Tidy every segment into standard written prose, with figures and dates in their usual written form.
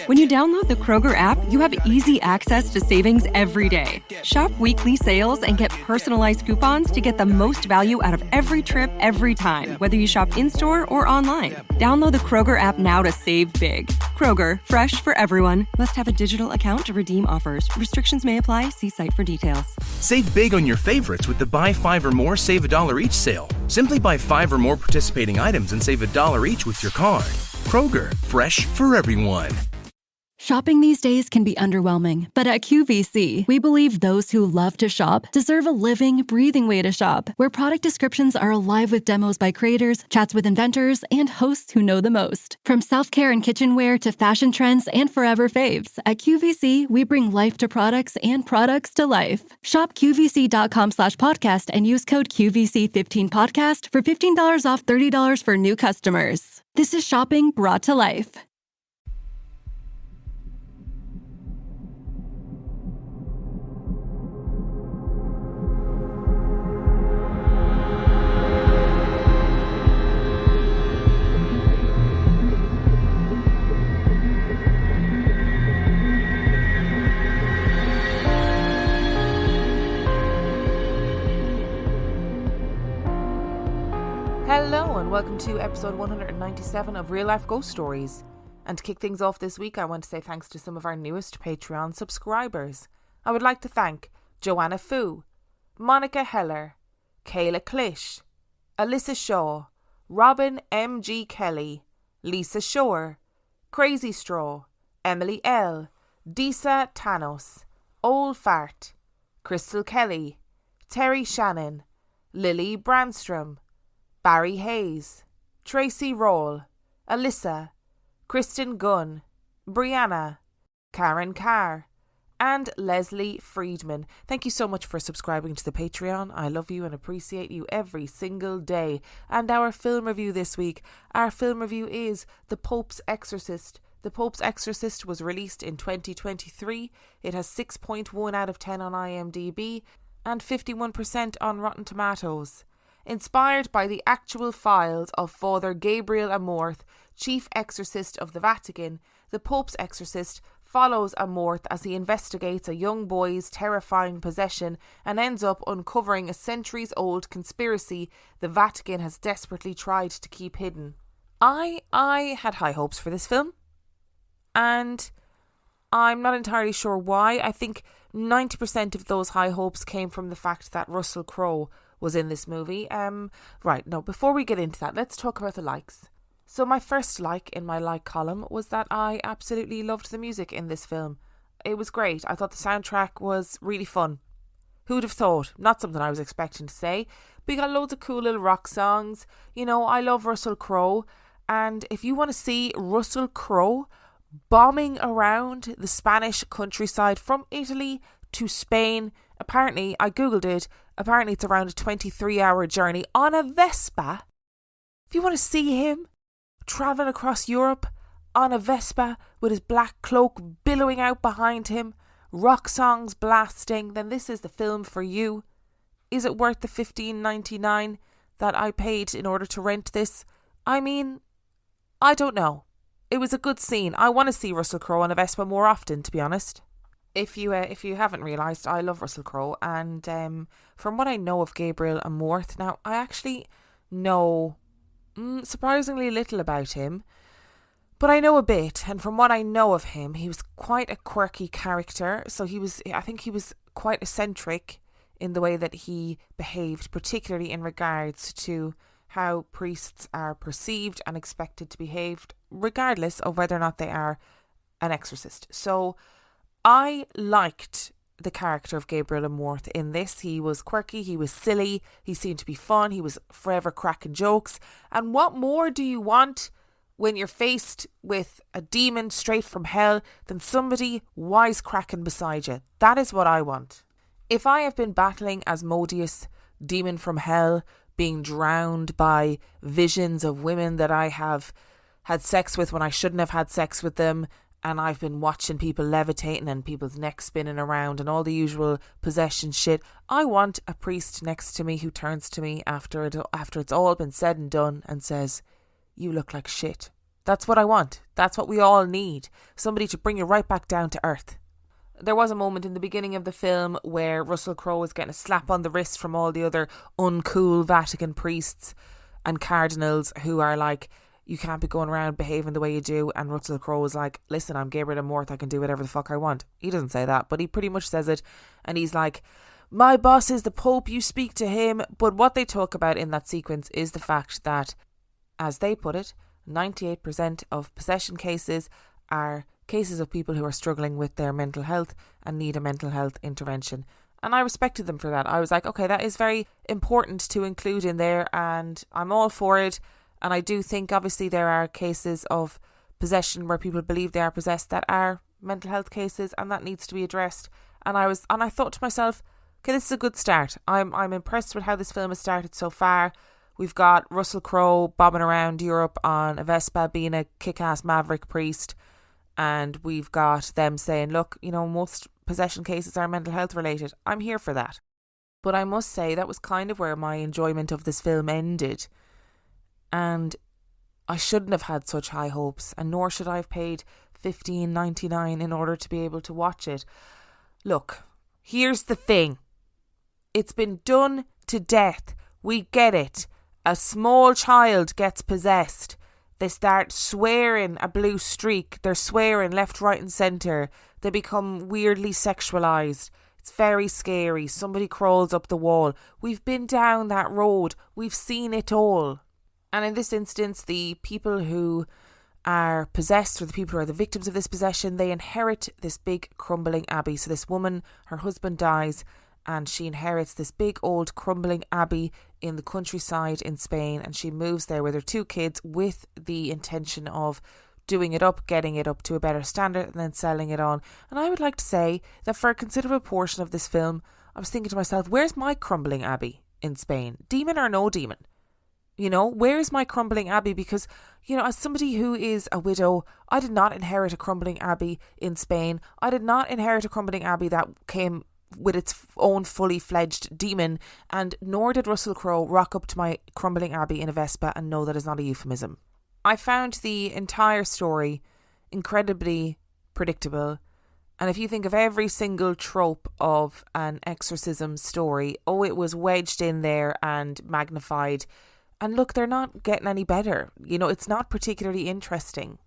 When you download the Kroger app, you have easy access to savings every day. Shop weekly sales and get personalized coupons to get the most value out of every trip, every time, whether you shop in-store or online. Download the Kroger app now to save big. Kroger, fresh for everyone. Must have a digital account to redeem offers. Restrictions may apply. See site for details. Save big on your favorites with the Buy 5 or More, Save $1 each sale. Simply buy 5 or more participating items and save $1 each with your card. Kroger, fresh for everyone. Shopping these days can be underwhelming, but at QVC, we believe those who love to shop deserve a living, breathing way to shop, where product descriptions are alive with demos by creators, chats with inventors, and hosts who know the most. From self-care and kitchenware to fashion trends and forever faves, at QVC, we bring life to products and products to life. Shop QVC.com/podcast and use code QVC15podcast for $15 off $30 for new customers. This is shopping brought to life. Hello and welcome to episode 197 of Real Life Ghost Stories. And to kick things off this week, I want to say thanks to some of our newest Patreon subscribers. I would like to thank Joanna Fu, Monica Heller, Kayla Clish, Alyssa Shaw, Robin M.G. Kelly, Lisa Shore, Crazy Straw, Emily L, Disa Tanos, Old Fart, Crystal Kelly, Terry Shannon, Lily Brandstrom, Barry Hayes, Tracy Roll, Alyssa, Kristen Gunn, Brianna, Karen Carr, and Leslie Friedman. Thank you so much for subscribing to the Patreon. I love you and appreciate you every single day. And our film review this week. Our film review is The Pope's Exorcist. The Pope's Exorcist was released in 2023. It has 6.1 out of 10 on IMDb and 51% on Rotten Tomatoes. Inspired by the actual files of Father Gabriel Amorth, Chief Exorcist of the Vatican, The Pope's Exorcist follows Amorth as he investigates a young boy's terrifying possession and ends up uncovering a centuries-old conspiracy the Vatican has desperately tried to keep hidden. I had high hopes for this film, and I'm not entirely sure why. I think 90% of those high hopes came from the fact that Russell Crowe was in this movie. Before we get into that, let's talk about the likes. So my first like in my like column was that I absolutely loved the music in this film. It was great. I thought the soundtrack was really fun. Who'd have thought? Not something I was expecting to say. But you got loads of cool little rock songs. You know, I love Russell Crowe. And if you want to see Russell Crowe bombing around the Spanish countryside from Italy to Spain, apparently, I googled it, apparently it's around a 23-hour journey on a Vespa. If you want to see him travelling across Europe on a Vespa with his black cloak billowing out behind him, rock songs blasting, then this is the film for you. Is it worth the $15.99 that I paid in order to rent this? I mean, I don't know. It was a good scene. I want to see Russell Crowe on a Vespa more often, to be honest. If you haven't realised, I love Russell Crowe, and from what I know of Gabriel Amorth, now I actually know surprisingly little about him, but I know a bit, and from what I know of him, he was quite a quirky character. So I think he was quite eccentric in the way that he behaved, particularly in regards to how priests are perceived and expected to behave, regardless of whether or not they are an exorcist. So I liked the character of Gabriel Amorth in this. He was quirky, he was silly, he seemed to be fun, he was forever cracking jokes. And what more do you want when you're faced with a demon straight from hell than somebody wisecracking beside you? That is what I want. If I have been battling Asmodeus, demon from hell, being drowned by visions of women that I have had sex with when I shouldn't have had sex with them, and I've been watching people levitating and people's necks spinning around and all the usual possession shit, I want a priest next to me who turns to me after it's all been said and done and says, "You look like shit. That's what I want. That's what we all need. Somebody to bring you right back down to earth. There was a moment in the beginning of the film where Russell Crowe was getting a slap on the wrist from all the other uncool Vatican priests and cardinals who are like, you can't be going around behaving the way you do. And Russell Crowe was like, listen, I'm Gabriel Amorth, I can do whatever the fuck I want. He doesn't say that, but he pretty much says it. And he's like, my boss is the Pope, you speak to him. But what they talk about in that sequence is the fact that, as they put it, 98% of possession cases are cases of people who are struggling with their mental health and need a mental health intervention. And I respected them for that. I was like, okay, that is very important to include in there, and I'm all for it. And I do think obviously there are cases of possession where people believe they are possessed that are mental health cases, and that needs to be addressed. And I thought to myself, okay, this is a good start. I'm impressed with how this film has started so far. We've got Russell Crowe bobbing around Europe on a Vespa being a kick-ass maverick priest. And we've got them saying, look, you know, most possession cases are mental health related. I'm here for that. But I must say that was kind of where my enjoyment of this film ended. And I shouldn't have had such high hopes, and nor should I have paid $15.99 in order to be able to watch it. Look, here's the thing. It's been done to death. We get it. A small child gets possessed. They start swearing a blue streak. They're swearing left, right and centre. They become weirdly sexualised. It's very scary. Somebody crawls up the wall. We've been down that road. We've seen it all. And in this instance, the people who are possessed, or the people who are the victims of this possession, they inherit this big crumbling abbey. So this woman, her husband dies, and she inherits this big old crumbling abbey in the countryside in Spain, and she moves there with her 2 kids with the intention of doing it up, getting it up to a better standard, and then selling it on. And I would like to say that for a considerable portion of this film, I was thinking to myself, where's my crumbling abbey in Spain? Demon or no demon? You know, where's my crumbling abbey? Because, you know, as somebody who is a widow, I did not inherit a crumbling abbey in Spain. I did not inherit a crumbling abbey that came with its own fully fledged demon, and nor did Russell Crowe rock up to my crumbling abbey in a Vespa and know that is not a euphemism. I found the entire story incredibly predictable, and if you think of every single trope of an exorcism story, it was wedged in there and magnified. And look, they're not getting any better. You know, it's not particularly interesting.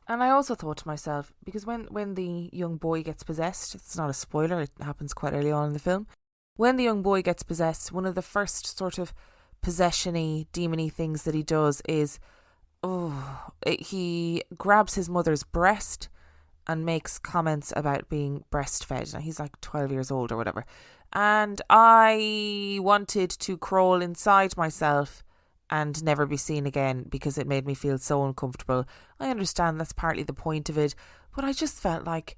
And I also thought to myself, because when the young boy gets possessed, it's not a spoiler, it happens quite early on in the film. When the young boy gets possessed, one of the first sort of possession-y, demon-y things that he does is, he grabs his mother's breast and makes comments about being breastfed. Now, he's like 12 years old or whatever. And I wanted to crawl inside myself and never be seen again, because it made me feel so uncomfortable. I understand that's partly the point of it, but I just felt like,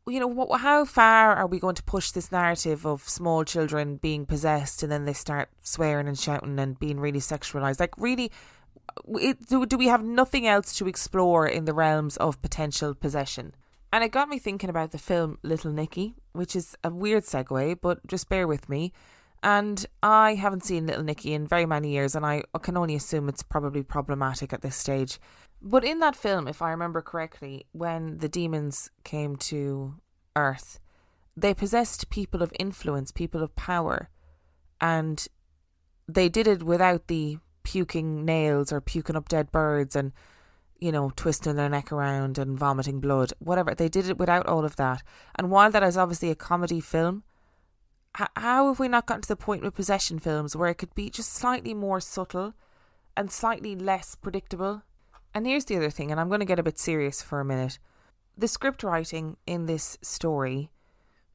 you know, how far are we going to push this narrative of small children being possessed and then they start swearing and shouting and being really sexualised? Like, really, do we have nothing else to explore in the realms of potential possession? And it got me thinking about the film Little Nicky, which is a weird segue, but just bear with me. And I haven't seen Little Nicky in very many years, and I can only assume it's probably problematic at this stage. But in that film, if I remember correctly, when the demons came to Earth, they possessed people of influence, people of power, and they did it without the puking nails or puking up dead birds and, you know, twisting their neck around and vomiting blood, whatever. They did it without all of that. And while that is obviously a comedy film, how have we not gotten to the point with possession films where it could be just slightly more subtle and slightly less predictable? And here's the other thing, and I'm going to get a bit serious for a minute. The script writing in this story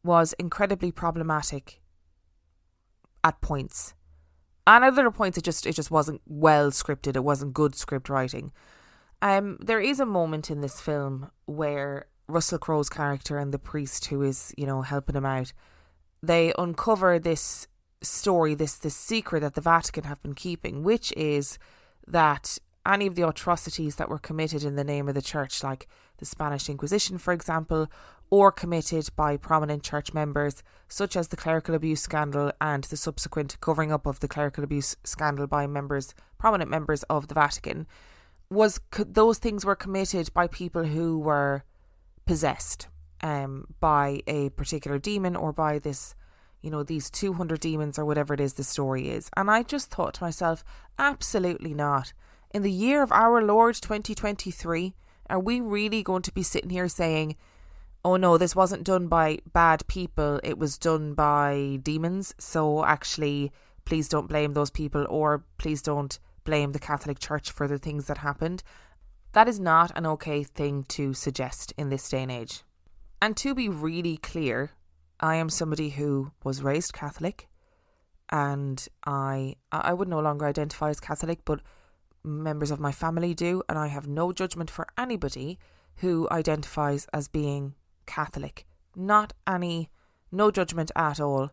was incredibly problematic at points. And at other points, it just wasn't well scripted. It wasn't good script writing. There is a moment in this film where Russell Crowe's character and the priest who is, you know, helping him out, they uncover this story, this secret that the Vatican have been keeping, which is that any of the atrocities that were committed in the name of the church, like the Spanish Inquisition, for example, or committed by prominent church members, such as the clerical abuse scandal and the subsequent covering up of the clerical abuse scandal by prominent members of the Vatican, those things were committed by people who were possessed by a particular demon, or by this, these 200 demons, or whatever it is the story is. And I just thought to myself, absolutely not. In the year of our Lord 2023, are we really going to be sitting here saying, oh no, this wasn't done by bad people, it was done by demons, so actually please don't blame those people, or please don't blame the Catholic Church for the things that happened? That is not an okay thing to suggest in this day and age. And to be really clear, I am somebody who was raised Catholic, and I would no longer identify as Catholic, but members of my family do, and I have no judgment for anybody who identifies as being Catholic. No judgment at all.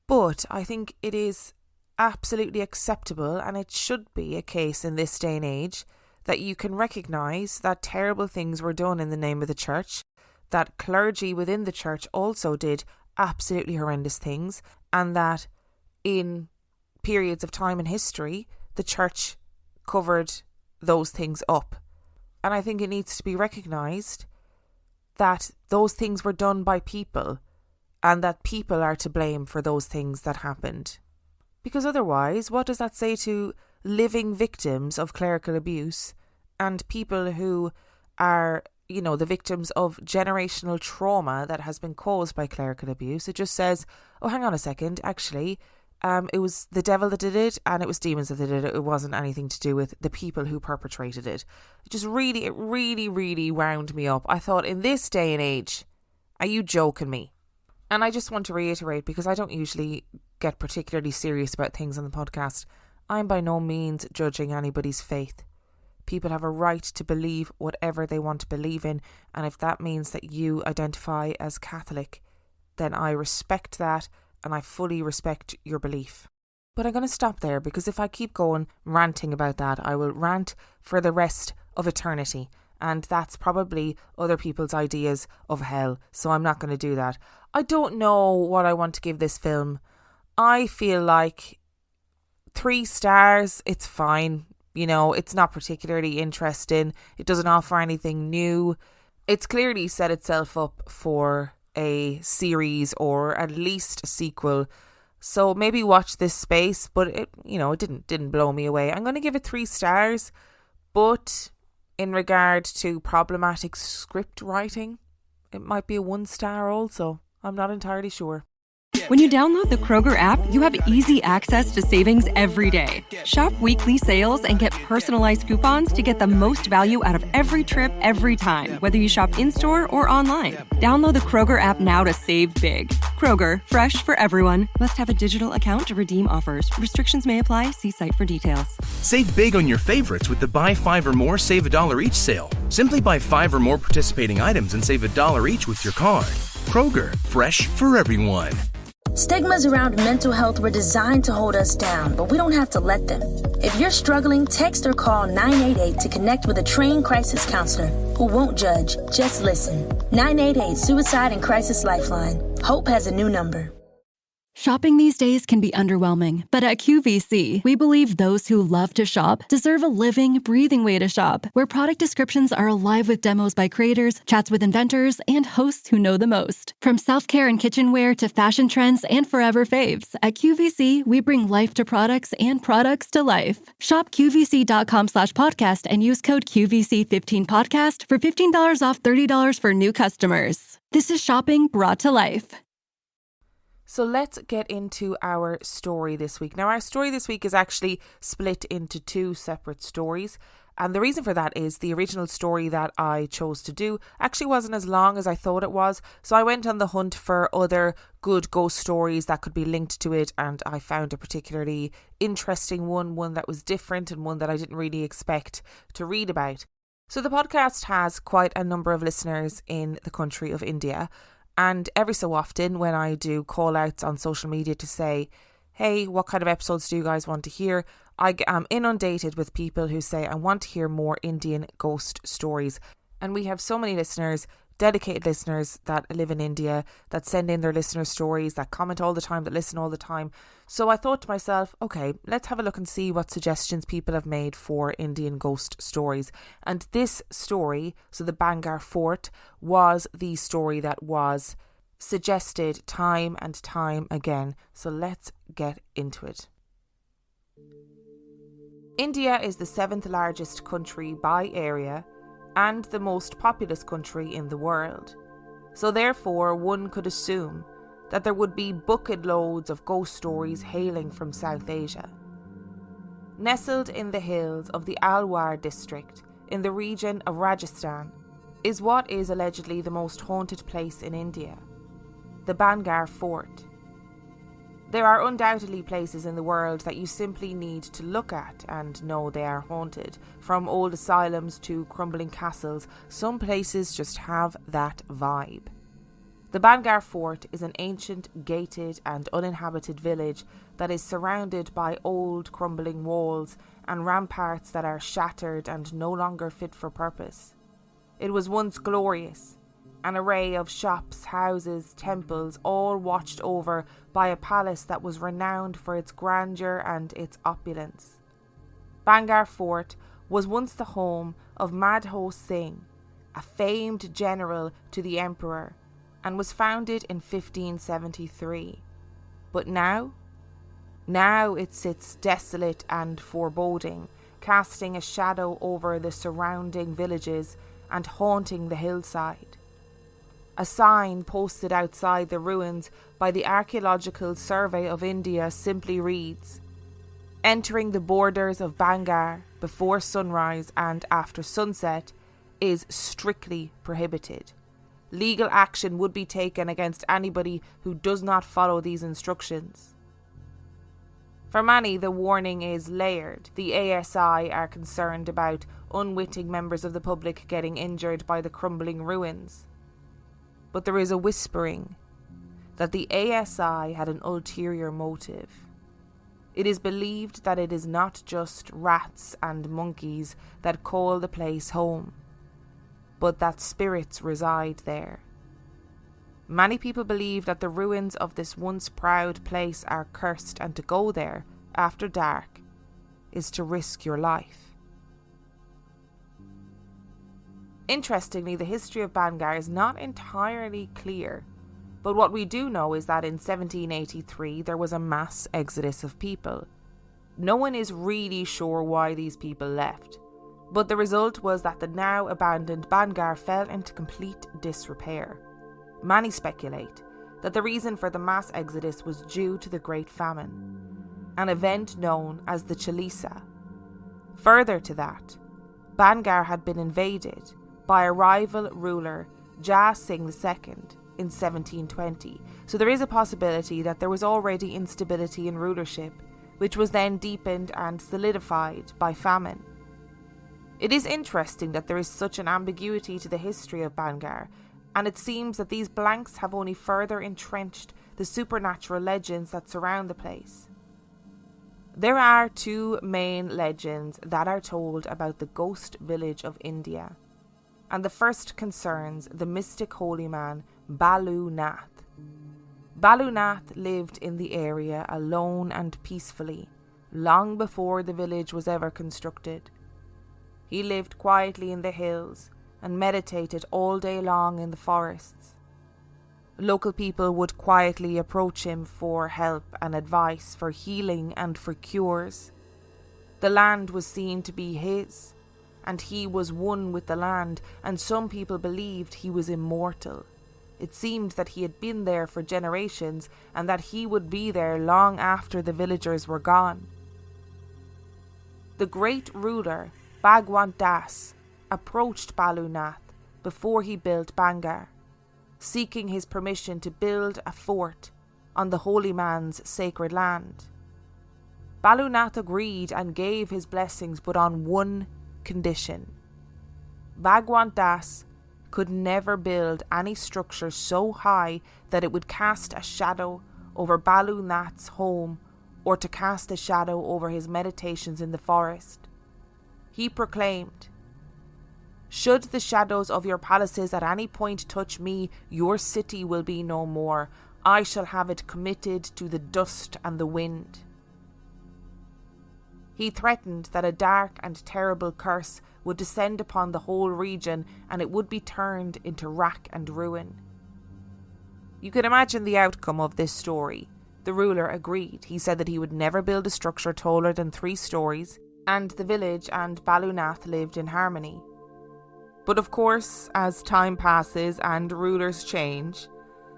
But I think it is absolutely acceptable, and it should be a case in this day and age, that you can recognise that terrible things were done in the name of the church, that clergy within the church also did absolutely horrendous things, and that in periods of time in history, the church covered those things up. And I think it needs to be recognised that those things were done by people, and that people are to blame for those things that happened. Because otherwise, what does that say to living victims of clerical abuse and people who are, the victims of generational trauma that has been caused by clerical abuse? It just says, oh, hang on a second, actually, it was the devil that did it, and it was demons that did it. It wasn't anything to do with the people who perpetrated it. It really wound me up. I thought, in this day and age, are you joking me? And I just want to reiterate, because I don't usually get particularly serious about things on the podcast, I'm by no means judging anybody's faith. People have a right to believe whatever they want to believe in, and if that means that you identify as Catholic, then I respect that, and I fully respect your belief. But I'm going to stop there, because if I keep going ranting about that, I will rant for the rest of eternity, and that's probably other people's ideas of hell, so I'm not going to do that. I don't know what I want to give this film. I feel like 3 stars, it's fine. It's not particularly interesting. It doesn't offer anything new. It's clearly set itself up for a series, or at least a sequel. So maybe watch this space, but it didn't blow me away. I'm going to give it 3 stars, but in regard to problematic script writing, it might be a 1 star also. I'm not entirely sure. When you download the Kroger app, you have easy access to savings every day. Shop weekly sales and get personalized coupons to get the most value out of every trip, every time, whether you shop in-store or online. Download the Kroger app now to save big. Kroger, fresh for everyone. Must have a digital account to redeem offers. Restrictions may apply. See site for details. Save big on your favorites with the Buy 5 or More Save $1 each sale. Simply buy 5 or more participating items and save $1 each with your card. Kroger, fresh for everyone. Stigmas around mental health were designed to hold us down, but we don't have to let them. If you're struggling, text or call 988 to connect with a trained crisis counselor who won't judge, just listen. 988 Suicide and Crisis Lifeline. Hope has a new number. Shopping these days can be underwhelming, but at QVC, we believe those who love to shop deserve a living, breathing way to shop, where product descriptions are alive with demos by creators, chats with inventors, and hosts who know the most. From self-care and kitchenware to fashion trends and forever faves, at QVC, we bring life to products and products to life. Shop QVC.com/podcast and use code QVC15podcast for $15 off $30 for new customers. This is shopping brought to life. So let's get into our story this week. Now, our story this week is actually split into 2 separate stories. And the reason for that is the original story that I chose to do actually wasn't as long as I thought it was. So I went on the hunt for other good ghost stories that could be linked to it. And I found a particularly interesting one that was different, and one that I didn't really expect to read about. So the podcast has quite a number of listeners in the country of India. And every so often, when I do call outs on social media to say, hey, what kind of episodes do you guys want to hear? I am inundated with people who say, I want to hear more Indian ghost stories. And we have so many listeners dedicated listeners that live in India, that send in their listener stories, that comment all the time, that listen all the time. So I thought to myself, okay, let's have a look and see what suggestions people have made for Indian ghost stories. And this story, so the Bhangarh Fort, was the story that was suggested time and time again. So let's get into it. India is the 7th largest country by area and the most populous country in the world. So therefore, one could assume that there would be bucket loads of ghost stories hailing from South Asia. Nestled in the hills of the Alwar district in the region of Rajasthan is what is allegedly the most haunted place in India, the Bhangarh Fort. There are undoubtedly places in the world that you simply need to look at and know they are haunted. From old asylums to crumbling castles, some places just have that vibe. The Bhangarh Fort is an ancient, gated and uninhabited village that is surrounded by old crumbling walls and ramparts that are shattered and no longer fit for purpose. It was once glorious, an array of shops, houses, temples, all watched over by a palace that was renowned for its grandeur and its opulence. Bhangarh Fort was once the home of Madho Singh, a famed general to the emperor, and was founded in 1573. But now it sits desolate and foreboding, casting a shadow over the surrounding villages and haunting the hillside. A sign posted outside the ruins by the Archaeological Survey of India simply reads, "Entering the borders of Bhangarh before sunrise and after sunset is strictly prohibited. Legal action would be taken against anybody who does not follow these instructions." For many, the warning is layered. The ASI are concerned about unwitting members of the public getting injured by the crumbling ruins. But there is a whispering that the ASI had an ulterior motive. It is believed that it is not just rats and monkeys that call the place home, but that spirits reside there. Many people believe that the ruins of this once proud place are cursed, and to go there after dark is to risk your life. Interestingly, the history of Bhangarh is not entirely clear, but what we do know is that in 1783 there was a mass exodus of people. No one is really sure why these people left, but the result was that the now abandoned Bhangarh fell into complete disrepair. Many speculate that the reason for the mass exodus was due to the Great Famine, an event known as the Chalisa. Further to that, Bhangarh had been invaded by a rival ruler, Jah Singh II, in 1720, so there is a possibility that there was already instability in rulership, which was then deepened and solidified by famine. It is interesting that there is such an ambiguity to the history of Bhangarh, and it seems that these blanks have only further entrenched the supernatural legends that surround the place. There are two main legends that are told about the ghost village of India, and the first concerns the mystic holy man Balu Nath. Balu Nath lived in the area alone and peacefully, long before the village was ever constructed. He lived quietly in the hills and meditated all day long in the forests. Local people would quietly approach him for help and advice, for healing and for cures. The land was seen to be his, and he was one with the land, and some people believed he was immortal. It seemed that he had been there for generations, and that he would be there long after the villagers were gone. The great ruler, Bhagwant Das, approached Balu Nath before he built Bhangarh, seeking his permission to build a fort on the holy man's sacred land. Balu Nath agreed and gave his blessings, but on one condition. Bhagwant Das could never build any structure so high that it would cast a shadow over Balu Nath's home or to cast a shadow over his meditations in the forest. He proclaimed, Should the shadows of your palaces at any point touch me, your city will be no more. I shall have it committed to the dust and the wind." He threatened that a dark and terrible curse would descend upon the whole region and it would be turned into wrack and ruin. You can imagine the outcome of this story. The ruler agreed. He said that he would never build a structure taller than 3 stories, and the village and Balunath lived in harmony. But of course, as time passes and rulers change,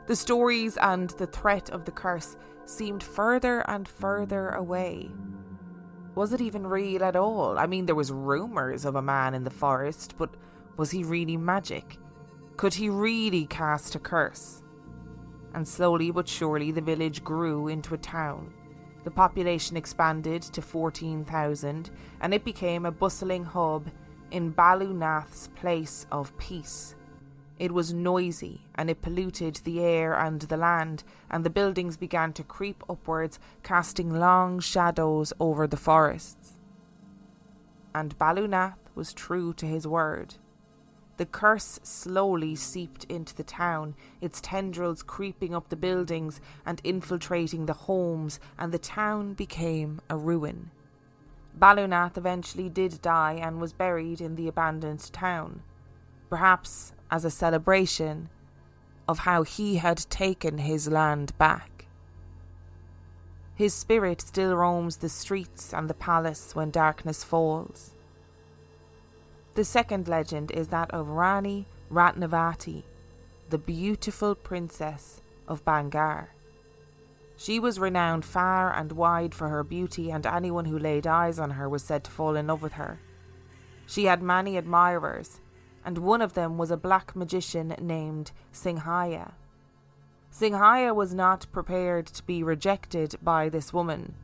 the stories and the threat of the curse seemed further and further away. Was it even real at all? I mean, there was rumours of a man in the forest, but was he really magic? Could he really cast a curse? And slowly but surely the village grew into a town. The population expanded to 14,000 and it became a bustling hub in Balunath's place of peace. It was noisy and it polluted the air and the land, and the buildings began to creep upwards, casting long shadows over the forests. And Balunath was true to his word. The curse slowly seeped into the town, its tendrils creeping up the buildings and infiltrating the homes, and the town became a ruin. Balunath eventually did die and was buried in the abandoned town, perhaps as a celebration of how he had taken his land back. His spirit still roams the streets and the palace when darkness falls. The second legend is that of Rani Ratnavati, the beautiful princess of Bhangarh. She was renowned far and wide for her beauty, and anyone who laid eyes on her was said to fall in love with her. She had many admirers, and one of them was a black magician named Singhaya. Singhaya was not prepared to be rejected by this woman.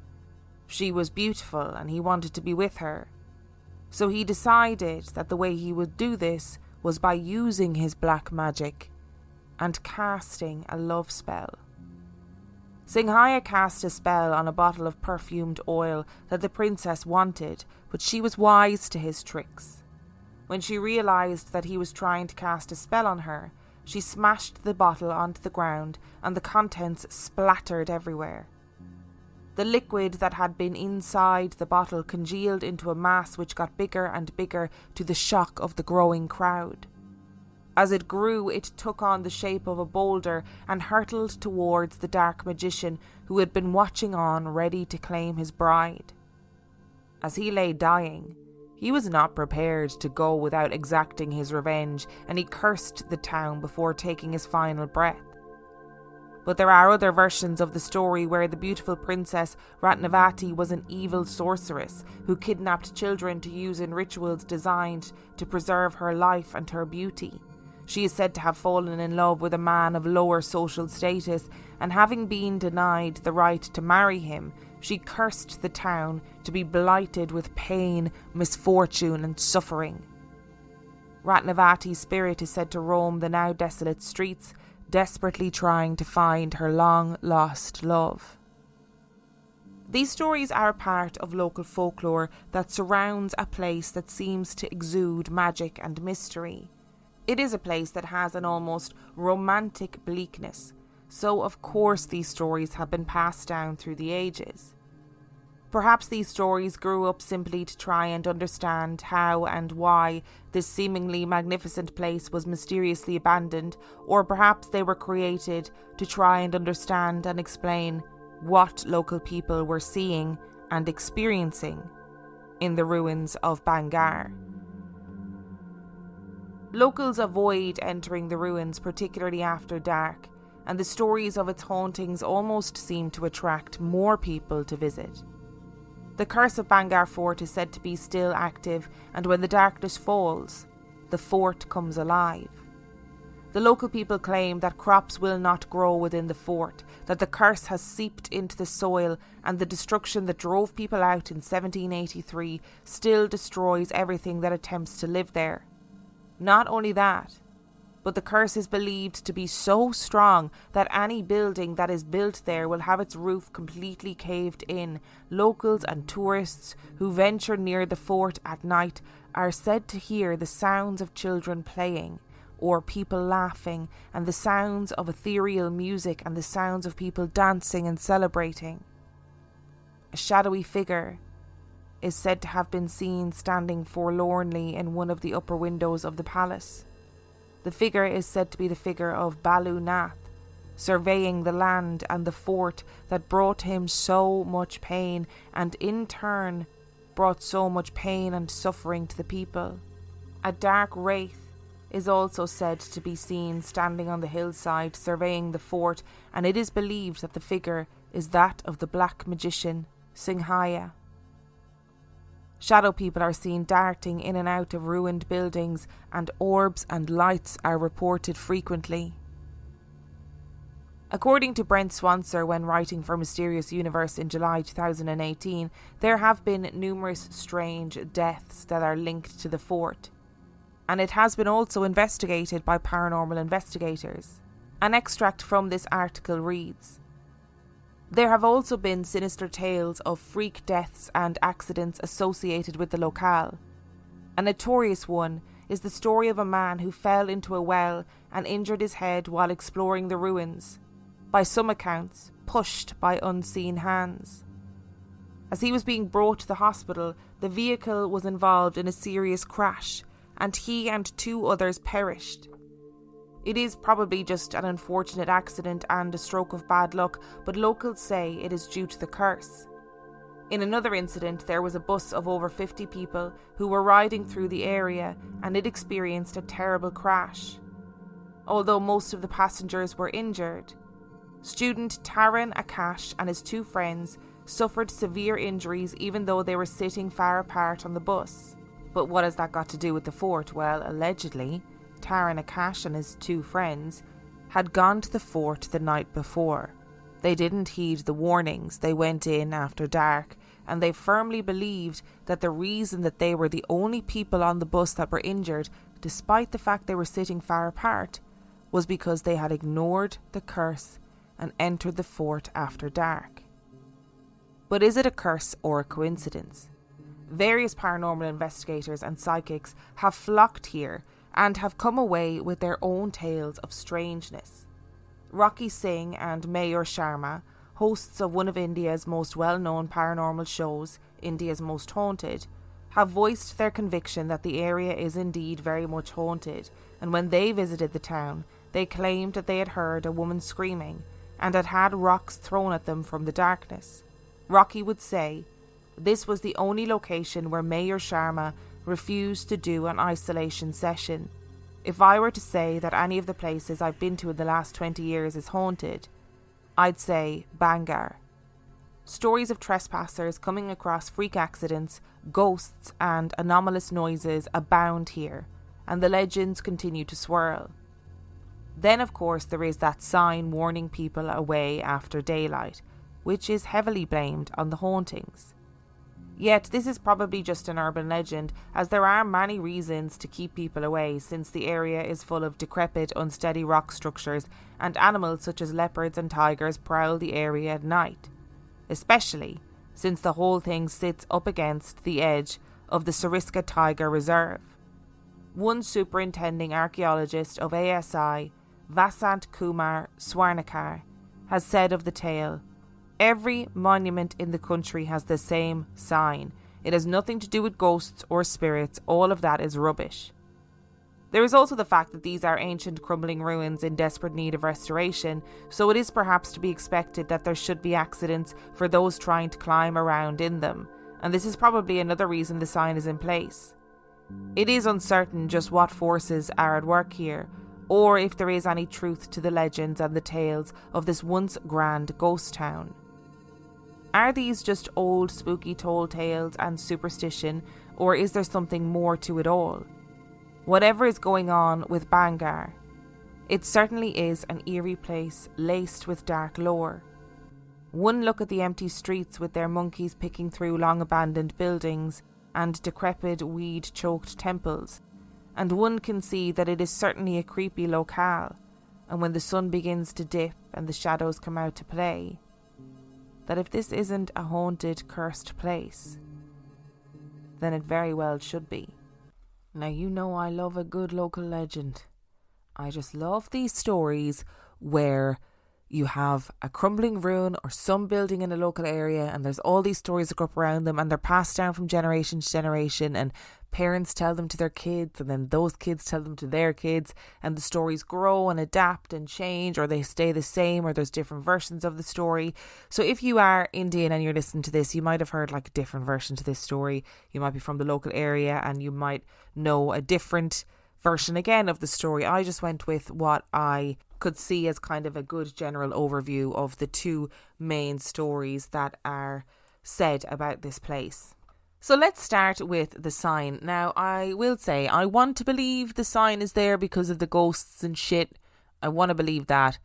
She was beautiful and he wanted to be with her. So he decided that the way he would do this was by using his black magic and casting a love spell. Singhaya cast a spell on a bottle of perfumed oil that the princess wanted, but she was wise to his tricks. When she realised that he was trying to cast a spell on her, she smashed the bottle onto the ground and the contents splattered everywhere. The liquid that had been inside the bottle congealed into a mass which got bigger and bigger to the shock of the growing crowd. As it grew, it took on the shape of a boulder and hurtled towards the dark magician who had been watching on, ready to claim his bride. As he lay dying, he was not prepared to go without exacting his revenge, and he cursed the town before taking his final breath. But there are other versions of the story where the beautiful princess Ratnavati was an evil sorceress who kidnapped children to use in rituals designed to preserve her life and her beauty. She is said to have fallen in love with a man of lower social status, and having been denied the right to marry him, she cursed the town to be blighted with pain, misfortune and suffering. Ratnavati's spirit is said to roam the now desolate streets, desperately trying to find her long-lost love. These stories are part of local folklore that surrounds a place that seems to exude magic and mystery. It is a place that has an almost romantic bleakness, so of course these stories have been passed down through the ages. Perhaps these stories grew up simply to try and understand how and why this seemingly magnificent place was mysteriously abandoned, or perhaps they were created to try and understand and explain what local people were seeing and experiencing in the ruins of Bhangarh. Locals avoid entering the ruins, particularly after dark, and the stories of its hauntings almost seem to attract more people to visit. The curse of Bhangarh Fort is said to be still active, and when the darkness falls, the fort comes alive. The local people claim that crops will not grow within the fort, that the curse has seeped into the soil, and the destruction that drove people out in 1783 still destroys everything that attempts to live there. Not only that, but the curse is believed to be so strong that any building that is built there will have its roof completely caved in. Locals and tourists who venture near the fort at night are said to hear the sounds of children playing, or people laughing, and the sounds of ethereal music and the sounds of people dancing and celebrating. A shadowy figure is said to have been seen standing forlornly in one of the upper windows of the palace. The figure is said to be the figure of Balu Nath, surveying the land and the fort that brought him so much pain, and in turn brought so much pain and suffering to the people. A dark wraith is also said to be seen standing on the hillside surveying the fort, and it is believed that the figure is that of the black magician Singhaya. Shadow people are seen darting in and out of ruined buildings, and orbs and lights are reported frequently. According to Brent Swancer, when writing for Mysterious Universe in July 2018, there have been numerous strange deaths that are linked to the fort, and it has been also investigated by paranormal investigators. An extract from this article reads, "There have also been sinister tales of freak deaths and accidents associated with the locale. A notorious one is the story of a man who fell into a well and injured his head while exploring the ruins, by some accounts pushed by unseen hands. As he was being brought to the hospital, the vehicle was involved in a serious crash, and he and 2 others perished. It is probably just an unfortunate accident and a stroke of bad luck, but locals say it is due to the curse. In another incident, there was a bus of over 50 people who were riding through the area, and it experienced a terrible crash. Although most of the passengers were injured, student Taran Akash and his 2 friends suffered severe injuries even though they were sitting far apart on the bus. But what has that got to do with the fort? Well, allegedly, Taran Akash and his 2 friends had gone to the fort the night before. They didn't heed the warnings. They went in after dark, and they firmly believed that the reason that they were the only people on the bus that were injured, despite the fact they were sitting far apart, was because they had ignored the curse and entered the fort after dark. But is it a curse or a coincidence? Various paranormal investigators and psychics have flocked here and have come away with their own tales of strangeness. Rocky Singh and Mayur Sharma, hosts of one of India's most well-known paranormal shows, India's Most Haunted, have voiced their conviction that the area is indeed very much haunted, and when they visited the town, they claimed that they had heard a woman screaming and had had rocks thrown at them from the darkness. Rocky would say, "This was the only location where Mayur Sharma refused to do an isolation session. If I were to say that any of the places I've been to in the last 20 years is haunted, I'd say Bhangarh." Stories of trespassers coming across freak accidents, ghosts and anomalous noises abound here, and the legends continue to swirl. Then, of course, there is that sign warning people away after daylight, which is heavily blamed on the hauntings. Yet this is probably just an urban legend, as there are many reasons to keep people away, since the area is full of decrepit, unsteady rock structures, and animals such as leopards and tigers prowl the area at night, especially since the whole thing sits up against the edge of the Sariska Tiger Reserve. One superintending archaeologist of ASI, Vasant Kumar Swarnakar, has said of the tale, "Every monument in the country has the same sign. It has nothing to do with ghosts or spirits. All of that is rubbish." There is also the fact that these are ancient crumbling ruins in desperate need of restoration, so it is perhaps to be expected that there should be accidents for those trying to climb around in them, and this is probably another reason the sign is in place. It is uncertain just what forces are at work here, or if there is any truth to the legends and the tales of this once grand ghost town. Are these just old spooky tall tales and superstition, or is there something more to it all? Whatever is going on with Bhangarh, it certainly is an eerie place laced with dark lore. One look at the empty streets with their monkeys picking through long abandoned buildings and decrepit weed-choked temples, and one can see that it is certainly a creepy locale, and when the sun begins to dip and the shadows come out to play, that if this isn't a haunted, cursed place, then it very well should be. Now, you know I love a good local legend. I just love these stories where you have a crumbling ruin or some building in a local area, and there's all these stories that go up around them, and they're passed down from generation to generation, and parents tell them to their kids, and then those kids tell them to their kids, and the stories grow and adapt and change, or they stay the same, or there's different versions of the story. So if you are Indian and you're listening to this, you might have heard like a different version to this story. You might be from the local area and you might know a different version again of the story. I just went with what I could see as kind of a good general overview of the two main stories that are said about this place. So let's start with the sign. Now, I will say I want to believe the sign is there because of the ghosts and shit. I want to believe that,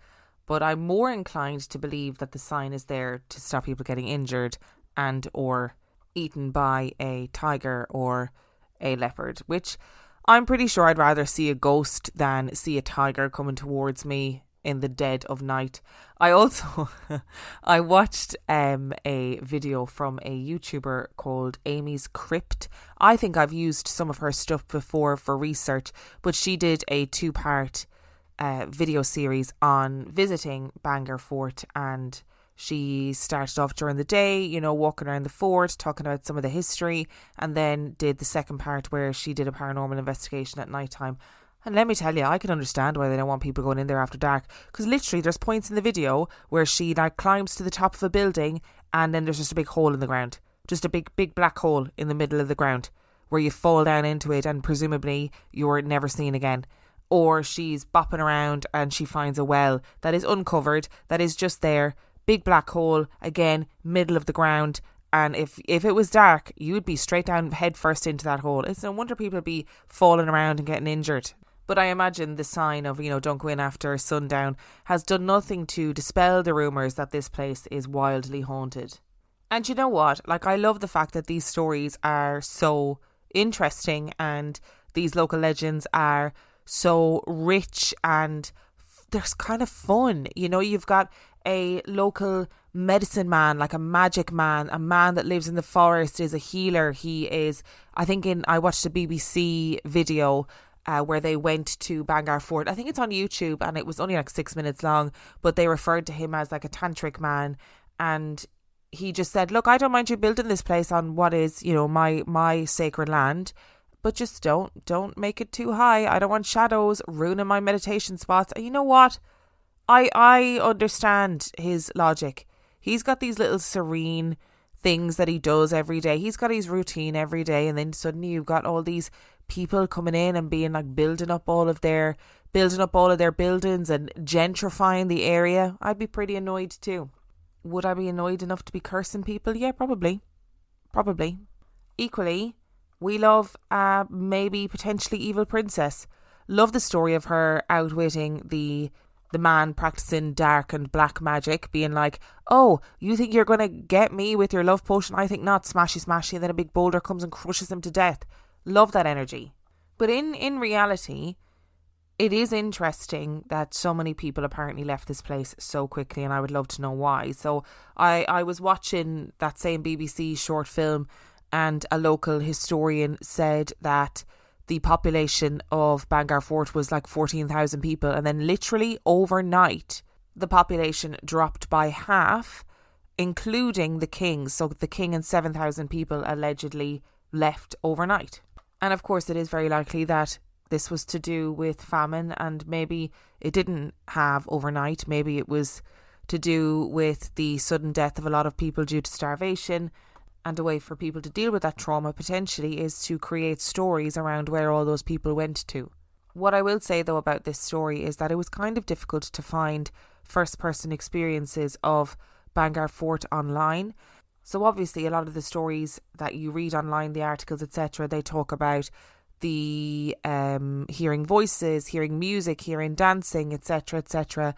but I'm more inclined to believe that the sign is there to stop people getting injured and or eaten by a tiger or a leopard, which I'm pretty sure I'd rather see a ghost than see a tiger coming towards me in the dead of night. I also I watched a video from a YouTuber called Amy's Crypt. I think I've used some of her stuff before for research, but she did a 2-part video series on visiting Bhangarh Fort, and she started off during the day, you know, walking around the fort, talking about some of the history, and then did the second part where she did a paranormal investigation at night time. And let me tell you, I can understand why they don't want people going in there after dark, because literally there's points in the video where she like climbs to the top of a building and then there's just a big hole in the ground, just a big black hole in the middle of the ground where you fall down into it and presumably you're never seen again. Or she's bopping around and she finds a well that is uncovered, that is just there. Big black hole, again, middle of the ground. And if it was dark, you'd be straight down head first into that hole. It's no wonder people be falling around and getting injured. But I imagine the sign of, you know, don't go in after sundown has done nothing to dispel the rumours that this place is wildly haunted. And you know what? Like, I love the fact that these stories are so interesting and these local legends are so rich and they're kind of fun. You know, you've got a local medicine man, like a magic man, a man that lives in the forest, is a healer. He is, I watched a BBC video where they went to Bhangarh Fort. I think it's on YouTube and it was only like 6 minutes long, but they referred to him as like a tantric man. And he just said, look, I don't mind you building this place on what is, you know, my sacred land, but just don't make it too high. I don't want shadows ruining my meditation spots. And you know what? I understand his logic. He's got these little serene things that he does every day. He's got his routine every day, and then suddenly you've got all these people coming in and being like building up all of their buildings and gentrifying the area. I'd be pretty annoyed too. Would I be annoyed enough to be cursing people? Yeah, probably. Equally, we love maybe potentially evil princess. Love the story of her outwitting the man practicing dark and black magic, being like, oh, you think you're going to get me with your love potion? I think not. Smashy, and then a big boulder comes and crushes him to death. Love that energy. But in reality, it is interesting that so many people apparently left this place so quickly, and I would love to know why. So I was watching that same BBC short film, and a local historian said that the population of Bhangarh Fort was like 14,000 people, and then literally overnight the population dropped by half, including the king. So the king and 7,000 people allegedly left overnight. And of course it is very likely that this was to do with famine, and maybe it didn't have overnight. Maybe it was to do with the sudden death of a lot of people due to starvation. And a way for people to deal with that trauma potentially is to create stories around where all those people went to. What I will say though about this story is that it was kind of difficult to find first person experiences of Bhangarh Fort online. So obviously a lot of the stories that you read online, the articles, etc., they talk about the hearing voices, hearing music, hearing dancing, etc.,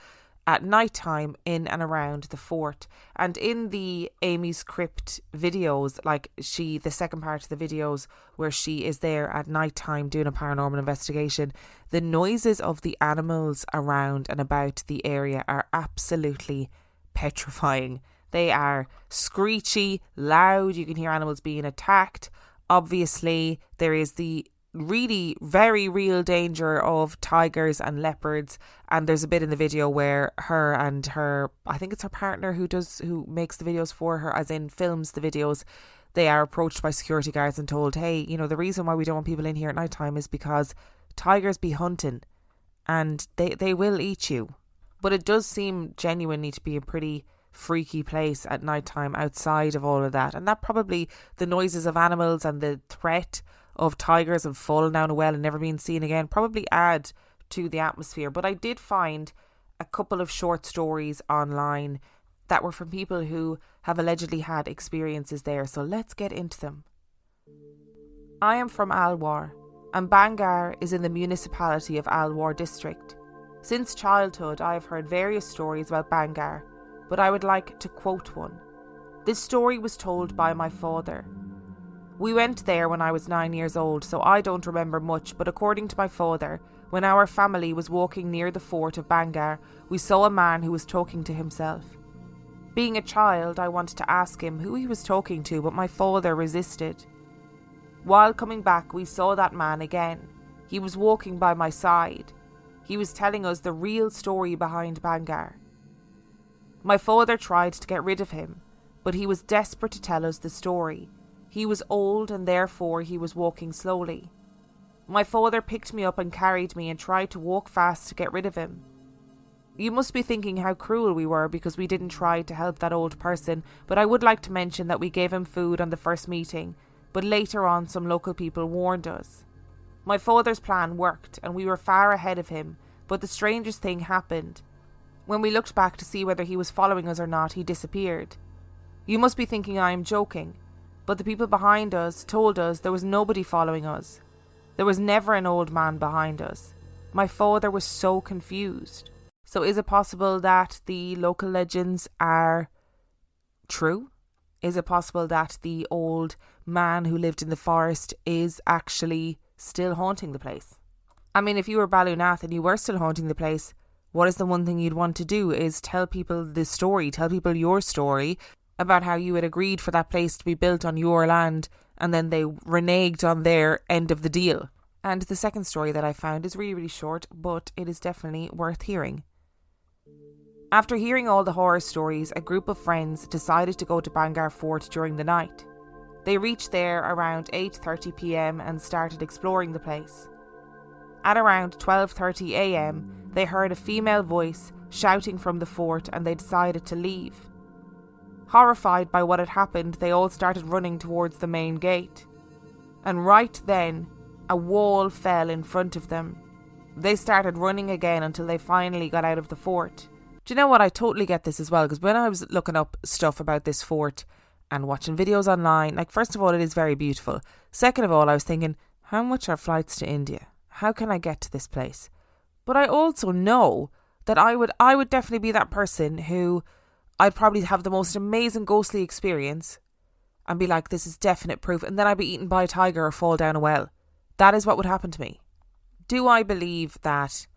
at night time in and around the fort. And in the Amy's Crypt videos, like the second part of the videos where she is there at night time doing a paranormal investigation, the noises of the animals around and about the area are absolutely petrifying. They are screechy, loud. You can hear animals being attacked. Obviously there is the really very real danger of tigers and leopards. And there's a bit in the video where her and her, I think it's her partner who makes the videos for her, as in films the videos, they are approached by security guards and told, hey, you know, the reason why we don't want people in here at night time is because tigers be hunting and they will eat you. But it does seem genuinely to be a pretty freaky place at night time outside of all of that. And that probably, the noises of animals and the threat of tigers have fallen down a well and never been seen again, probably add to the atmosphere. But I did find a couple of short stories online that were from people who have allegedly had experiences there. So let's get into them. I am from Alwar, and Bhangarh is in the municipality of Alwar district. Since childhood, I have heard various stories about Bhangarh, but I would like to quote one. This story was told by my father. We went there when I was 9 years old, so I don't remember much, but according to my father, when our family was walking near the fort of Bhangarh, we saw a man who was talking to himself. Being a child, I wanted to ask him who he was talking to, but my father resisted. While coming back, we saw that man again. He was walking by my side. He was telling us the real story behind Bhangarh. My father tried to get rid of him, but he was desperate to tell us the story. He was old and therefore he was walking slowly. My father picked me up and carried me and tried to walk fast to get rid of him. You must be thinking how cruel we were because we didn't try to help that old person, but I would like to mention that we gave him food on the first meeting, but later on some local people warned us. My father's plan worked and we were far ahead of him, but the strangest thing happened. When we looked back to see whether he was following us or not, he disappeared. You must be thinking I am joking, but the people behind us told us there was nobody following us. There was never an old man behind us. My father was so confused. So is it possible that the local legends are true? Is it possible that the old man who lived in the forest is actually still haunting the place? I mean, if you were Ballunath and you were still haunting the place, what is the one thing you'd want to do is tell people this story, tell people your story about how you had agreed for that place to be built on your land and then they reneged on their end of the deal. And the second story that I found is really, really short, but it is definitely worth hearing. After hearing all the horror stories, a group of friends decided to go to Bhangarh Fort during the night. They reached there around 8:30 p.m. and started exploring the place. At around 12:30 a.m, they heard a female voice shouting from the fort and they decided to leave. Horrified by what had happened, they all started running towards the main gate. And right then, a wall fell in front of them. They started running again until they finally got out of the fort. Do you know what? I totally get this as well, because when I was looking up stuff about this fort and watching videos online, like, first of all, it is very beautiful. Second of all, I was thinking, how much are flights to India? How can I get to this place? But I also know that I would definitely be that person who I'd probably have the most amazing ghostly experience and be like, this is definite proof, and then I'd be eaten by a tiger or fall down a well. That is what would happen to me. Do I believe that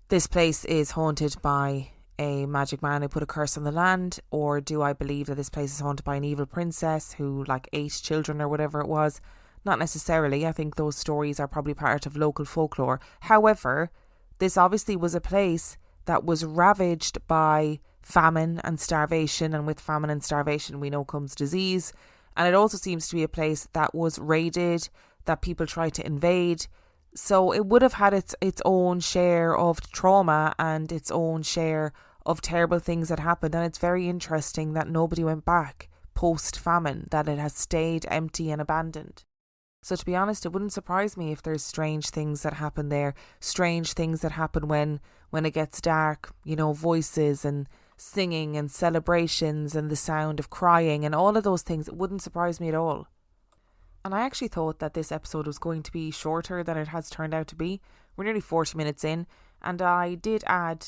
this place is haunted by a magic man who put a curse on the land, or do I believe that this place is haunted by an evil princess who ate children or whatever it was? Not necessarily. I think those stories are probably part of local folklore. However, this obviously was a place that was ravaged by famine and starvation, and with famine and starvation we know comes disease, and it also seems to be a place that was raided, that people tried to invade. So it would have had its own share of trauma and its own share of terrible things that happened. And it's very interesting that nobody went back post-famine, that it has stayed empty and abandoned. So to be honest, it wouldn't surprise me if there's strange things that happen there, strange things that happen when it gets dark, voices and singing and celebrations and the sound of crying and all of those things. It wouldn't surprise me at all. And I actually thought that this episode was going to be shorter than it has turned out to be. We're nearly 40 minutes in, and I did add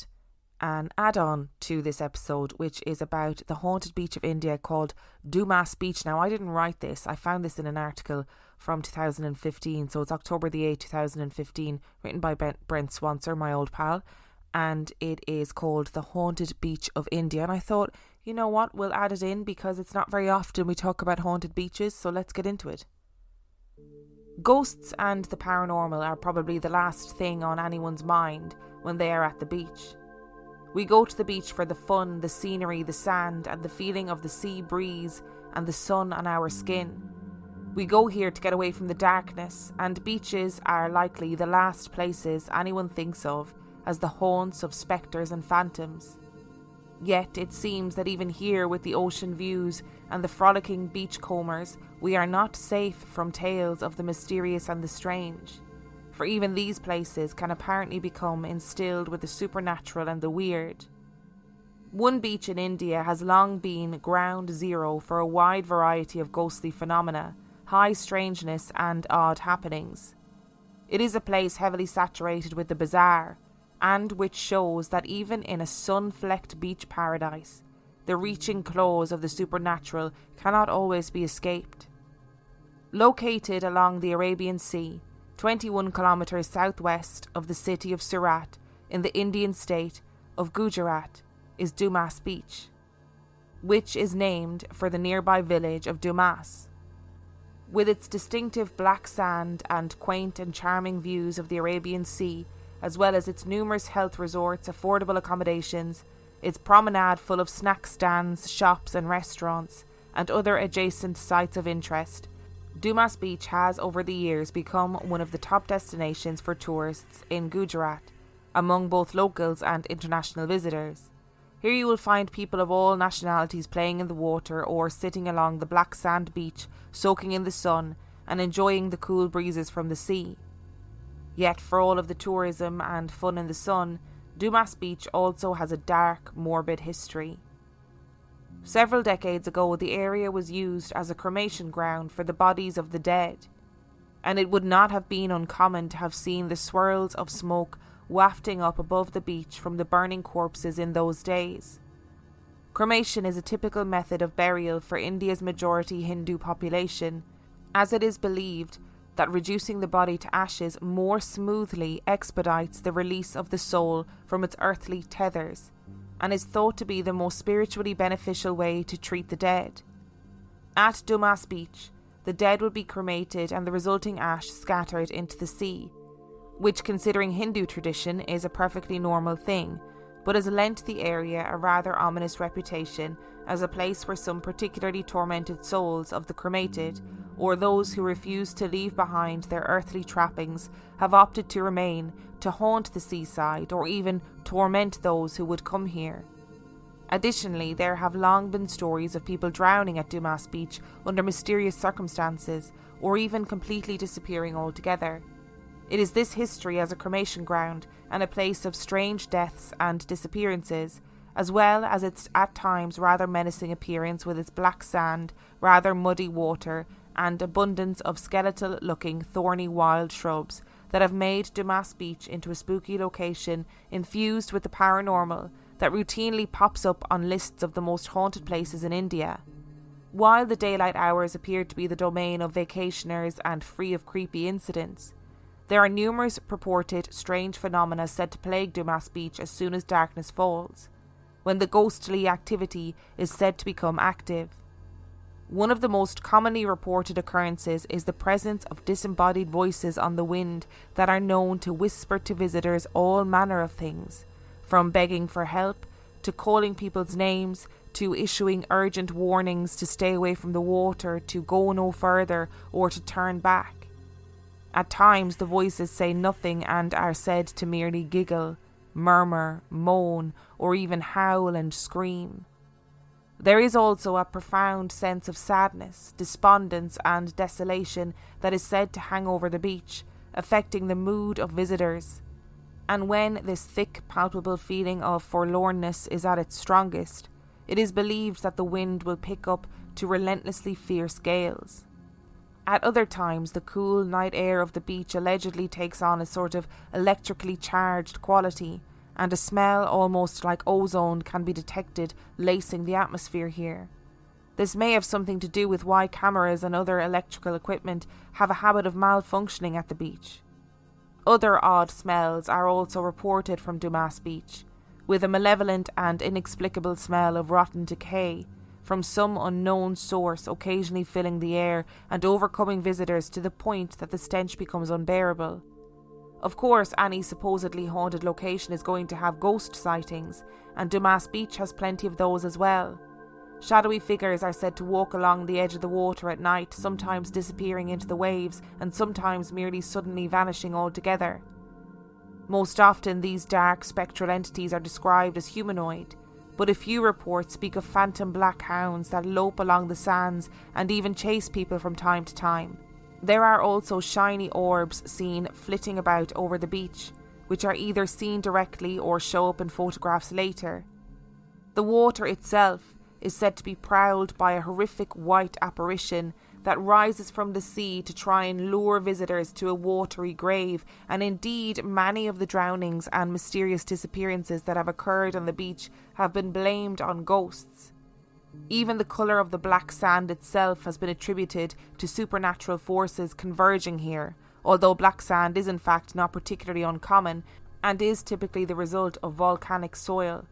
an add-on to this episode, which is about the haunted beach of India called Dumas Beach. Now, I didn't write this. I found this in an article from 2015, so it's October the 8th, 2015, written by Brent Swancer, my old pal, and it is called The Haunted Beach of India. And I thought, you know what, we'll add it in because it's not very often we talk about haunted beaches, so let's get into it. Ghosts and the paranormal are probably the last thing on anyone's mind when they are at the beach. We go to the beach for the fun, the scenery, the sand, and the feeling of the sea breeze and the sun on our skin. We go here to get away from the darkness, and beaches are likely the last places anyone thinks of as the haunts of spectres and phantoms. Yet it seems that even here, with the ocean views and the frolicking beachcombers, we are not safe from tales of the mysterious and the strange. For even these places can apparently become instilled with the supernatural and the weird. One beach in India has long been ground zero for a wide variety of ghostly phenomena, high strangeness and odd happenings. It is a place heavily saturated with the bizarre, and which shows that even in a sun-flecked beach paradise, the reaching claws of the supernatural cannot always be escaped. Located along the Arabian Sea, 21 kilometres southwest of the city of Surat in the Indian state of Gujarat, is Dumas Beach, which is named for the nearby village of Dumas. With its distinctive black sand and quaint and charming views of the Arabian Sea, as well as its numerous health resorts, affordable accommodations, its promenade full of snack stands, shops and restaurants, and other adjacent sites of interest, Dumas Beach has over the years become one of the top destinations for tourists in Gujarat, among both locals and international visitors. Here you will find people of all nationalities playing in the water or sitting along the black sand beach, soaking in the sun and enjoying the cool breezes from the sea. Yet for all of the tourism and fun in the sun, Dumas Beach also has a dark, morbid history. Several decades ago, the area was used as a cremation ground for the bodies of the dead, and it would not have been uncommon to have seen the swirls of smoke wafting up above the beach from the burning corpses in those days. Cremation is a typical method of burial for India's majority Hindu population, as it is believed that reducing the body to ashes more smoothly expedites the release of the soul from its earthly tethers, and is thought to be the most spiritually beneficial way to treat the dead. At Dumas Beach, the dead would be cremated and the resulting ash scattered into the sea, which, considering Hindu tradition, is a perfectly normal thing, but has lent the area a rather ominous reputation as a place where some particularly tormented souls of the cremated, or those who refuse to leave behind their earthly trappings, have opted to remain, to haunt the seaside, or even torment those who would come here. Additionally, there have long been stories of people drowning at Dumas Beach under mysterious circumstances, or even completely disappearing altogether. It is this history as a cremation ground and a place of strange deaths and disappearances, as well as its at times rather menacing appearance with its black sand, rather muddy water, and abundance of skeletal-looking thorny wild shrubs that have made Dumas Beach into a spooky location infused with the paranormal that routinely pops up on lists of the most haunted places in India. While the daylight hours appear to be the domain of vacationers and free of creepy incidents, there are numerous purported strange phenomena said to plague Dumas Beach as soon as darkness falls, when the ghostly activity is said to become active. One of the most commonly reported occurrences is the presence of disembodied voices on the wind that are known to whisper to visitors all manner of things, from begging for help, to calling people's names, to issuing urgent warnings to stay away from the water, to go no further, or to turn back. At times the voices say nothing and are said to merely giggle, murmur, moan, or even howl and scream. There is also a profound sense of sadness, despondence and desolation that is said to hang over the beach, affecting the mood of visitors. And when this thick, palpable feeling of forlornness is at its strongest, it is believed that the wind will pick up to relentlessly fierce gales. At other times, the cool night air of the beach allegedly takes on a sort of electrically charged quality, and a smell almost like ozone can be detected lacing the atmosphere here. This may have something to do with why cameras and other electrical equipment have a habit of malfunctioning at the beach. Other odd smells are also reported from Dumas Beach, with a malevolent and inexplicable smell of rotten decay, from some unknown source, occasionally filling the air and overcoming visitors to the point that the stench becomes unbearable. Of course, any supposedly haunted location is going to have ghost sightings, and Dumas Beach has plenty of those as well. Shadowy figures are said to walk along the edge of the water at night, sometimes disappearing into the waves and sometimes merely suddenly vanishing altogether. Most often these dark spectral entities are described as humanoid, but a few reports speak of phantom black hounds that lope along the sands and even chase people from time to time. There are also shiny orbs seen flitting about over the beach, which are either seen directly or show up in photographs later. The water itself is said to be prowled by a horrific white apparition that rises from the sea to try and lure visitors to a watery grave, and indeed many of the drownings and mysterious disappearances that have occurred on the beach have been blamed on ghosts. Even the colour of the black sand itself has been attributed to supernatural forces converging here, although black sand is in fact not particularly uncommon and is typically the result of volcanic soil.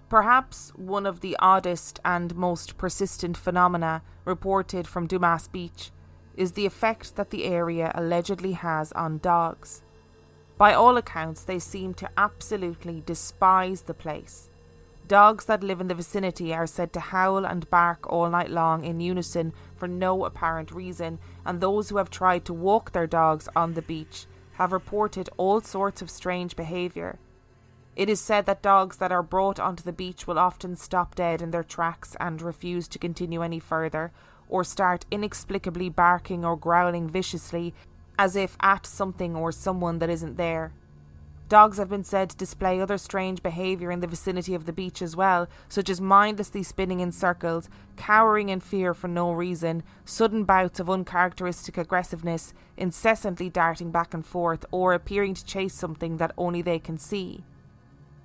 Perhaps one of the oddest and most persistent phenomena reported from Dumas Beach is the effect that the area allegedly has on dogs. By all accounts, they seem to absolutely despise the place. Dogs that live in the vicinity are said to howl and bark all night long in unison for no apparent reason, and those who have tried to walk their dogs on the beach have reported all sorts of strange behaviour. It is said that dogs that are brought onto the beach will often stop dead in their tracks and refuse to continue any further, or start inexplicably barking or growling viciously as if at something or someone that isn't there. Dogs have been said to display other strange behaviour in the vicinity of the beach as well, such as mindlessly spinning in circles, cowering in fear for no reason, sudden bouts of uncharacteristic aggressiveness, incessantly darting back and forth, or appearing to chase something that only they can see.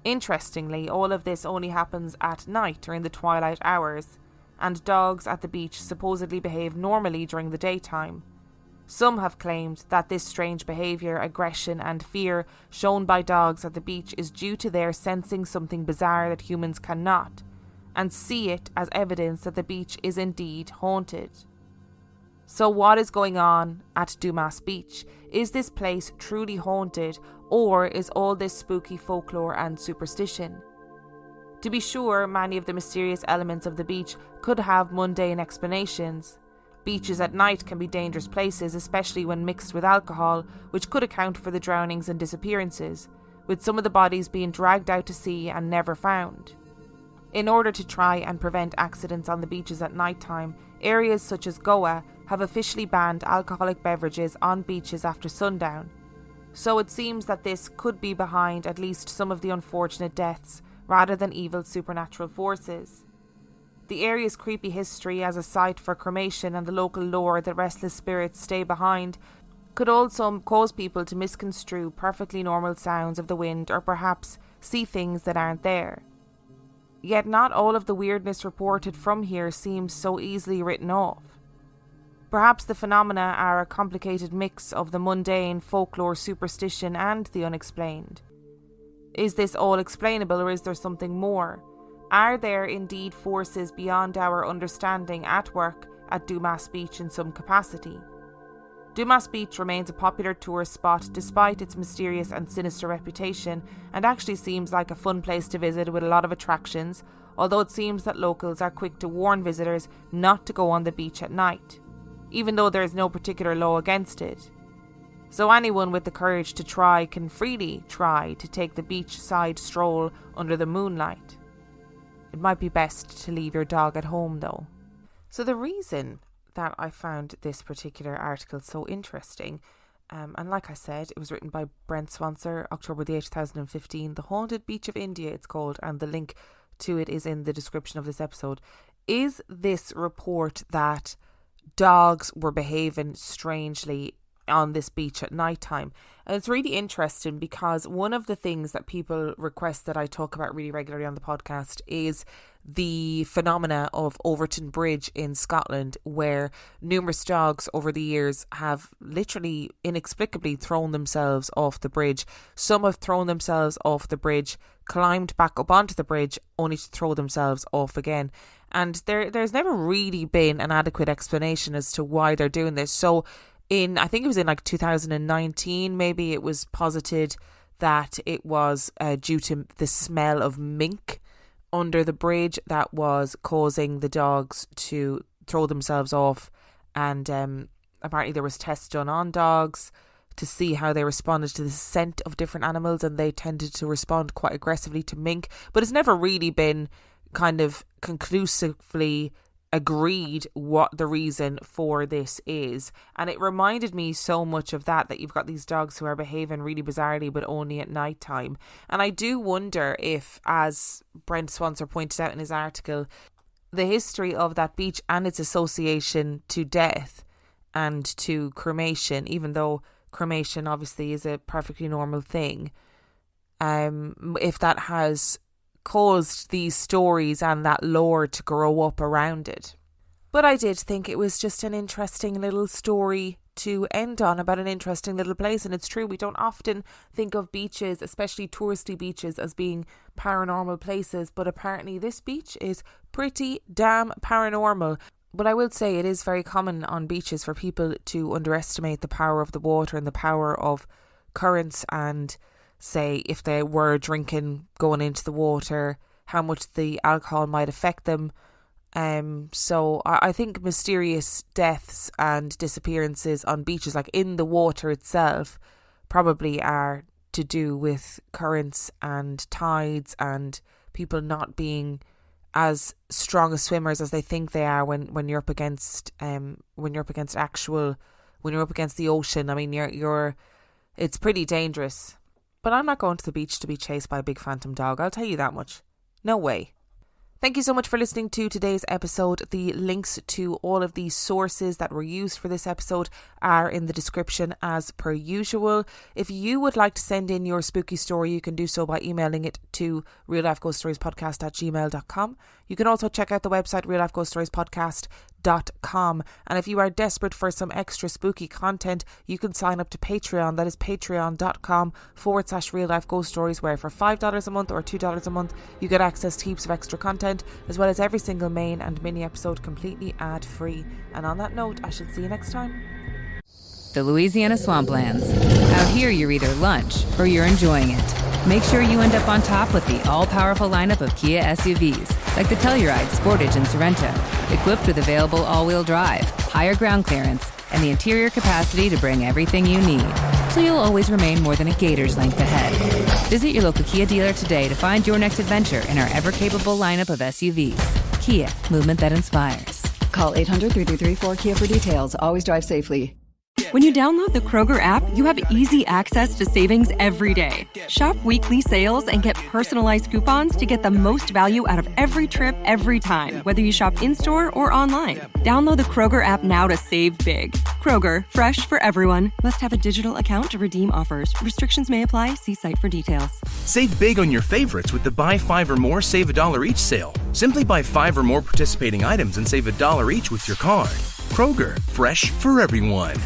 Interestingly, all of this only happens at night or in the twilight hours, and dogs at the beach supposedly behave normally during the daytime. Some have claimed that this strange behaviour, aggression and fear shown by dogs at the beach is due to their sensing something bizarre that humans cannot, and see it as evidence that the beach is indeed haunted. So what is going on at Dumas Beach? Is this place truly haunted, or is all this spooky folklore and superstition? To be sure, many of the mysterious elements of the beach could have mundane explanations. Beaches at night can be dangerous places, especially when mixed with alcohol, which could account for the drownings and disappearances, with some of the bodies being dragged out to sea and never found. In order to try and prevent accidents on the beaches at night time, areas such as Goa have officially banned alcoholic beverages on beaches after sundown. So it seems that this could be behind at least some of the unfortunate deaths, rather than evil supernatural forces. The area's creepy history as a site for cremation and the local lore that restless spirits stay behind could also cause people to misconstrue perfectly normal sounds of the wind, or perhaps see things that aren't there. Yet not all of the weirdness reported from here seems so easily written off. Perhaps the phenomena are a complicated mix of the mundane, folklore, superstition and the unexplained. Is this all explainable, or is there something more? Are there indeed forces beyond our understanding at work at Dumas Beach in some capacity? Dumas Beach remains a popular tourist spot despite its mysterious and sinister reputation, and actually seems like a fun place to visit with a lot of attractions, although it seems that locals are quick to warn visitors not to go on the beach at night, even though there is no particular law against it. So anyone with the courage to try can freely try to take the beachside stroll under the moonlight. It might be best to leave your dog at home though. So the reason that I found this particular article so interesting, and like I said, it was written by Brent Swancer, October the 8th, 2015, The Haunted Beach of India it's called, and the link to it is in the description of this episode, is this report that dogs were behaving strangely on this beach at night time. And it's really interesting because one of the things that people request that I talk about really regularly on the podcast is the phenomena of Overton Bridge in Scotland, where numerous dogs over the years have literally inexplicably thrown themselves off the bridge. Some have thrown themselves off the bridge, climbed back up onto the bridge, only to throw themselves off again. And there's never really been an adequate explanation as to why they're doing this. So I think it was in like 2019, maybe it was posited that it was due to the smell of mink under the bridge that was causing the dogs to throw themselves off. And apparently there was tests done on dogs to see how they responded to the scent of different animals, and they tended to respond quite aggressively to mink. But it's never really been kind of conclusively agreed what the reason for this is. And it reminded me so much of that you've got these dogs who are behaving really bizarrely, but only at night time. And I do wonder if, as Brent Swancer pointed out in his article, the history of that beach and its association to death and to cremation, even though cremation obviously is a perfectly normal thing, if that has caused these stories and that lore to grow up around it. But I did think it was just an interesting little story to end on about an interesting little place. And it's true, we don't often think of beaches, especially touristy beaches, as being paranormal places, but apparently this beach is pretty damn paranormal. But I will say it is very common on beaches for people to underestimate the power of the water and the power of currents, and say if they were drinking going into the water, how much the alcohol might affect them. So I think mysterious deaths and disappearances on beaches, like in the water itself, probably are to do with currents and tides and people not being as strong as swimmers as they think they are when you're up against the ocean. I mean, it's pretty dangerous. But I'm not going to the beach to be chased by a big phantom dog, I'll tell you that much. No way. Thank you so much for listening to today's episode. The links to all of the sources that were used for this episode are in the description as per usual. If you would like to send in your spooky story, you can do so by emailing it to reallifeghoststoriespodcast@gmail.com. You can also check out the website reallifeghoststoriespodcast.com. And if you are desperate for some extra spooky content, you can sign up to Patreon. That is patreon.com/reallifeghoststories, where for $5 a month or $2 a month, you get access to heaps of extra content, as well as every single main and mini episode completely ad-free. And on that note, I shall see you next time. The Louisiana Swamplands. Out here, you're either lunch or you're enjoying it. Make sure you end up on top with the all-powerful lineup of Kia SUVs, like the Telluride, Sportage, and Sorento, equipped with available all-wheel drive, higher ground clearance, and the interior capacity to bring everything you need, so you'll always remain more than a gator's length ahead. Visit your local Kia dealer today to find your next adventure in our ever-capable lineup of SUVs. Kia, movement that inspires. Call 800-3334-KIA for details. Always drive safely. When you download the Kroger app, you have easy access to savings every day. Shop weekly sales and get personalized coupons to get the most value out of every trip, every time, whether you shop in-store or online. Download the Kroger app now to save big. Kroger, fresh for everyone. Must have a digital account to redeem offers. Restrictions may apply. See site for details. Save big on your favorites with the Buy 5 or More Save $1 each sale. Simply buy 5 or more participating items and save $1 each with your card. Kroger, fresh for everyone.